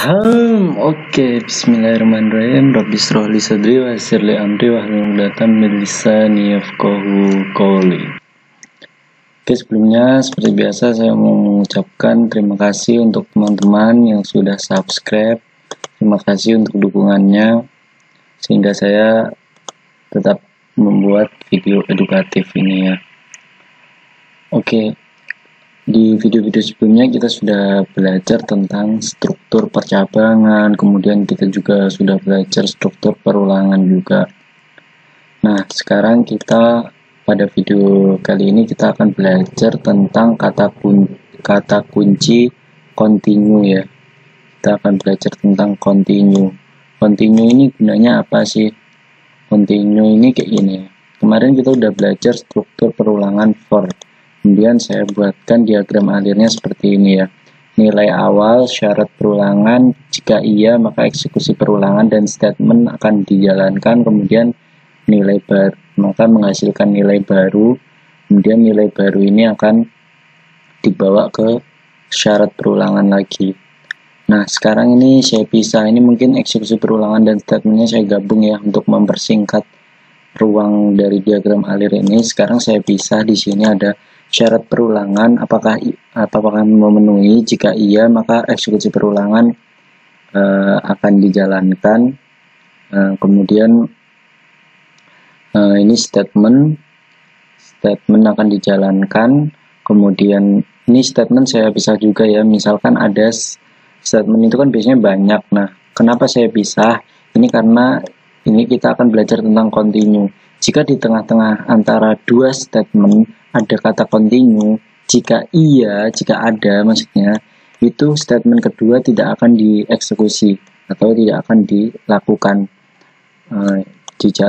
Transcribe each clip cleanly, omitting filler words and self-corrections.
Oke, bismillahirrahmanirrahim. Rabbi shrah li sadri wa yassir li amri wahlul 'uqdatam min lisani yafqahu qawli. Oke, sebelumnya seperti biasa saya mau mengucapkan terima kasih untuk teman-teman yang sudah subscribe. Terima kasih untuk dukungannya sehingga saya tetap membuat video edukatif ini ya. Oke. Di video-video sebelumnya kita sudah belajar tentang struktur percabangan, kemudian kita juga sudah belajar struktur perulangan juga. Nah, sekarang kita pada video kali ini kita akan belajar tentang kata kunci continue ya. Kita akan belajar tentang continue. Continue ini gunanya apa sih? Continue ini kayak gini. Kemarin kita udah belajar struktur perulangan for. Kemudian saya buatkan diagram alirnya seperti ini ya. Nilai awal, syarat perulangan, jika iya maka eksekusi perulangan dan statement akan dijalankan, kemudian nilai baru, maka menghasilkan nilai baru, kemudian nilai baru ini akan dibawa ke syarat perulangan lagi. Nah, sekarang ini saya pisah, ini mungkin eksekusi perulangan dan statementnya saya gabung ya untuk mempersingkat ruang dari diagram alir ini. Sekarang saya pisah, di sini ada syarat perulangan apakah memenuhi, jika iya maka eksekusi perulangan akan dijalankan. Kemudian ini statement akan dijalankan, kemudian ini statement saya pisah juga ya. Misalkan ada statement itu kan biasanya banyak. Nah, kenapa saya pisah? Ini karena ini kita akan belajar tentang continue. Jika di tengah-tengah antara dua statement ada kata continue, jika ada maksudnya, itu statement kedua tidak akan dieksekusi atau tidak akan dilakukan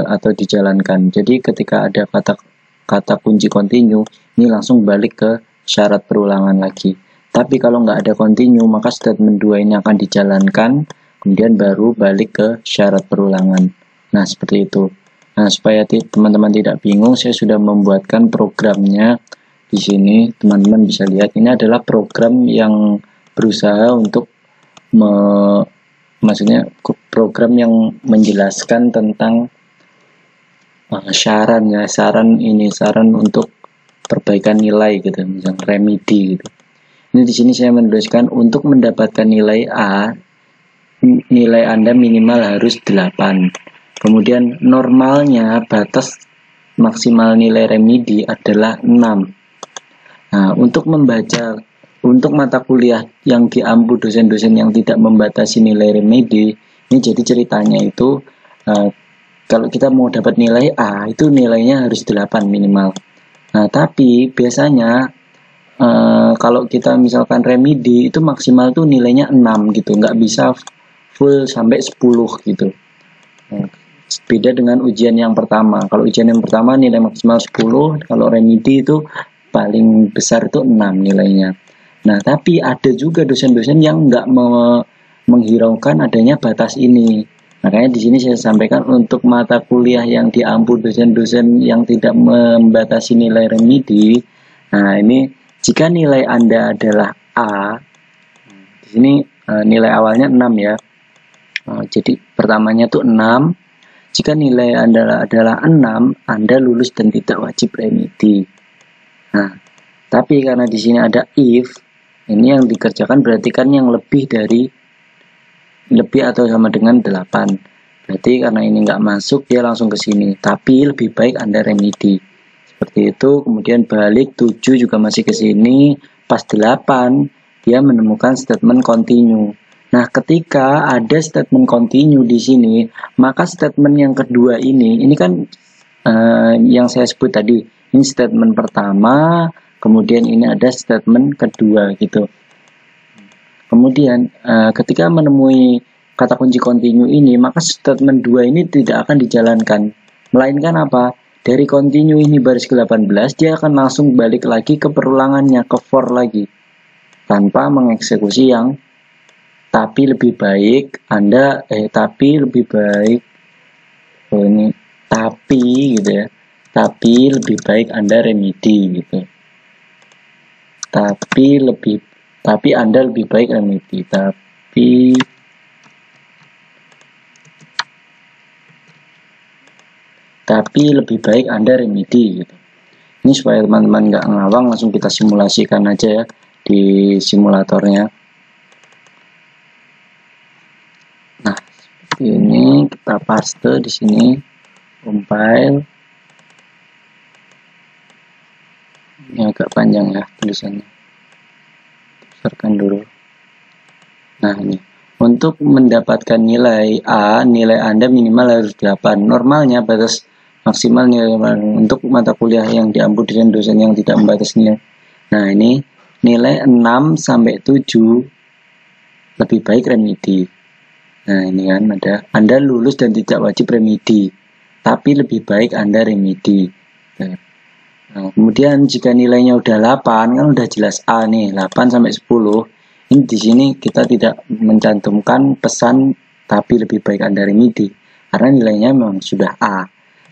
atau dijalankan. Jadi ketika ada kata kunci continue, ini langsung balik ke syarat perulangan lagi. Tapi kalau nggak ada continue, maka statement 2 ini akan dijalankan, kemudian baru balik ke syarat perulangan. Nah, seperti itu. Nah, supaya teman-teman tidak bingung, saya sudah membuatkan programnya di sini. Teman-teman bisa lihat, ini adalah program yang berusaha untuk maksudnya program yang menjelaskan tentang saran untuk perbaikan nilai gitu, misalnya remedi gitu. Ini di sini saya menuliskan untuk mendapatkan nilai A, nilai Anda minimal harus 8. Kemudian normalnya batas maksimal nilai remedi adalah 6. Nah, untuk mata kuliah yang diampu dosen-dosen yang tidak membatasi nilai remedi, ini jadi ceritanya itu kalau kita mau dapat nilai A, itu nilainya harus 8 minimal. Nah, tapi biasanya kalau kita misalkan remedi itu maksimal tuh nilainya 6 gitu, nggak bisa full sampai 10 gitu. Beda dengan ujian yang pertama. Kalau ujian yang pertama nilai maksimal 10, kalau remedi itu paling besar itu 6 nilainya. Nah, tapi ada juga dosen-dosen yang nggak menghiraukan adanya batas ini. Makanya di sini saya sampaikan untuk mata kuliah yang diampu dosen-dosen yang tidak membatasi nilai remedi. Nah, ini jika nilai Anda adalah A, di sini nilai awalnya 6 ya. Jadi pertamanya tuh 6. Jika nilai Anda adalah 6, Anda lulus dan tidak wajib remedi. Nah, tapi karena di sini ada if, ini yang dikerjakan berarti kan yang lebih atau sama dengan 8. Berarti karena ini nggak masuk, dia langsung ke sini. Tapi lebih baik Anda remedi. Seperti itu, kemudian balik 7 juga masih ke sini. Pas 8, dia menemukan statement continue. Nah, ketika ada statement continue di sini, maka statement yang kedua ini kan yang saya sebut tadi, ini statement pertama, kemudian ini ada statement kedua gitu. Kemudian ketika menemui kata kunci continue ini, maka statement 2 ini tidak akan dijalankan. Melainkan apa? Dari continue ini baris ke-18, dia akan langsung balik lagi ke perulangannya, ke for lagi. Tanpa mengeksekusi yang tapi lebih baik lebih baik Anda remedi gitu. Tapi Anda lebih baik remedi. Tapi tapi lebih baik Anda remedi gitu. Ini supaya teman-teman nggak ngawang, langsung kita simulasikan aja ya di simulatornya. Nah, seperti ini kita paste di sini, compile. Ini agak panjang ya tulisannya. Besarkan dulu. Nah, ini untuk mendapatkan nilai A, nilai Anda minimal harus 8. Normalnya batas maksimal nilai untuk mata kuliah yang diampu dengan dosen yang tidak membatasi nilai. Nah, ini nilai 6 sampai 7 lebih baik remedi. Nah, ini kan ada Anda lulus dan tidak wajib remedi, tapi lebih baik Anda remedi. Nah, kemudian jika nilainya udah 8, kan udah jelas A nih, 8 sampai 10. Ini di sini kita tidak mencantumkan pesan tapi lebih baik Anda remedi karena nilainya memang sudah A.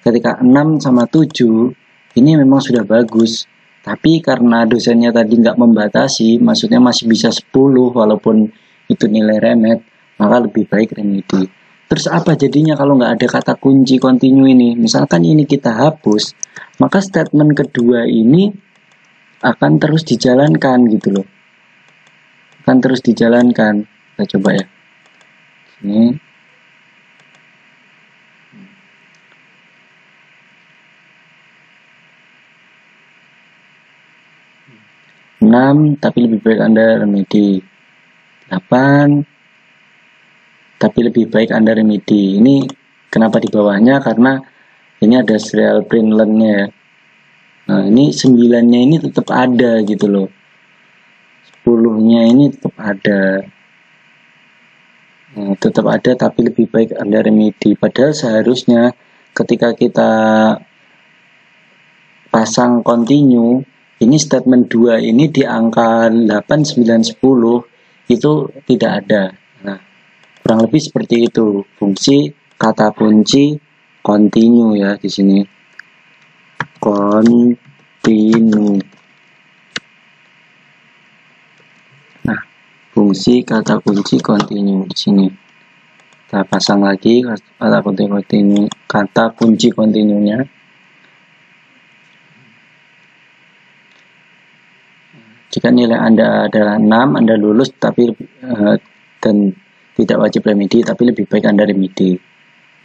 Ketika 6 sama 7 ini memang sudah bagus, tapi karena dosennya tadi nggak membatasi, maksudnya masih bisa 10 walaupun itu nilai remet, maka lebih baik remedi. Terus apa jadinya kalau nggak ada kata kunci continue ini? Misalkan ini kita hapus, maka statement kedua ini akan terus dijalankan gitu loh. Akan terus dijalankan. Kita coba ya. Ini. Enam, tapi lebih baik Anda remedi. 8, tapi lebih baik Anda remedi. Ini kenapa di bawahnya? Karena ini ada serial print learn-nya ya. Nah, ini 9-nya ini tetap ada gitu loh. 10-nya ini tetap ada. Nah, tetap ada tapi lebih baik Anda remedi. Padahal seharusnya ketika kita pasang continue, ini statement 2 ini di angka 8, 9, 10 itu tidak ada. Nah, kurang lebih seperti itu. Fungsi kata kunci continue ya di sini. Continue. Nah, fungsi kata kunci continue di sini. Kita pasang lagi kata kunci continue-nya. Jika nilai Anda adalah 6, Anda lulus tapi dan tidak wajib remedi, tapi lebih baik Anda remedi.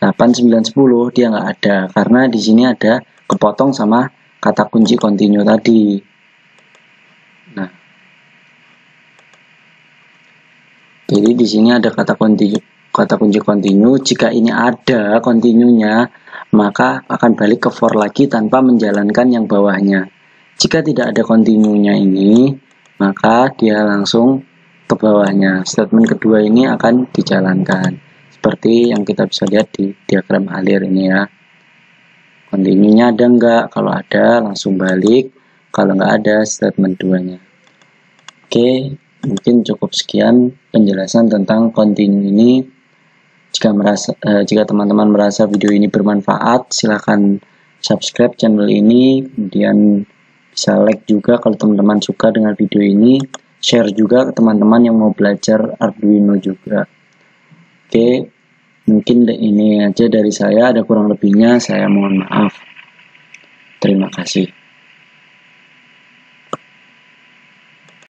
8, 9, 10 dia nggak ada karena di sini ada kepotong sama kata kunci continue tadi. Nah, jadi di sini ada kata kunci continue. Jika ini ada continue-nya, maka akan balik ke for lagi tanpa menjalankan yang bawahnya. Jika tidak ada continue-nya ini, maka dia langsung ke bawahnya. Statement kedua ini akan dijalankan. Seperti yang kita bisa lihat di diagram alir ini ya. Continue-nya ada enggak? Kalau ada langsung balik. Kalau enggak ada statement 2-nya. Oke, mungkin cukup sekian penjelasan tentang continue ini. Jika teman-teman merasa video ini bermanfaat, silahkan subscribe channel ini. Kemudian bisa like juga kalau teman-teman suka dengan video ini. Share juga ke teman-teman yang mau belajar Arduino juga. Oke, mungkin ini aja dari saya. Ada kurang lebihnya, saya mohon maaf. Terima kasih.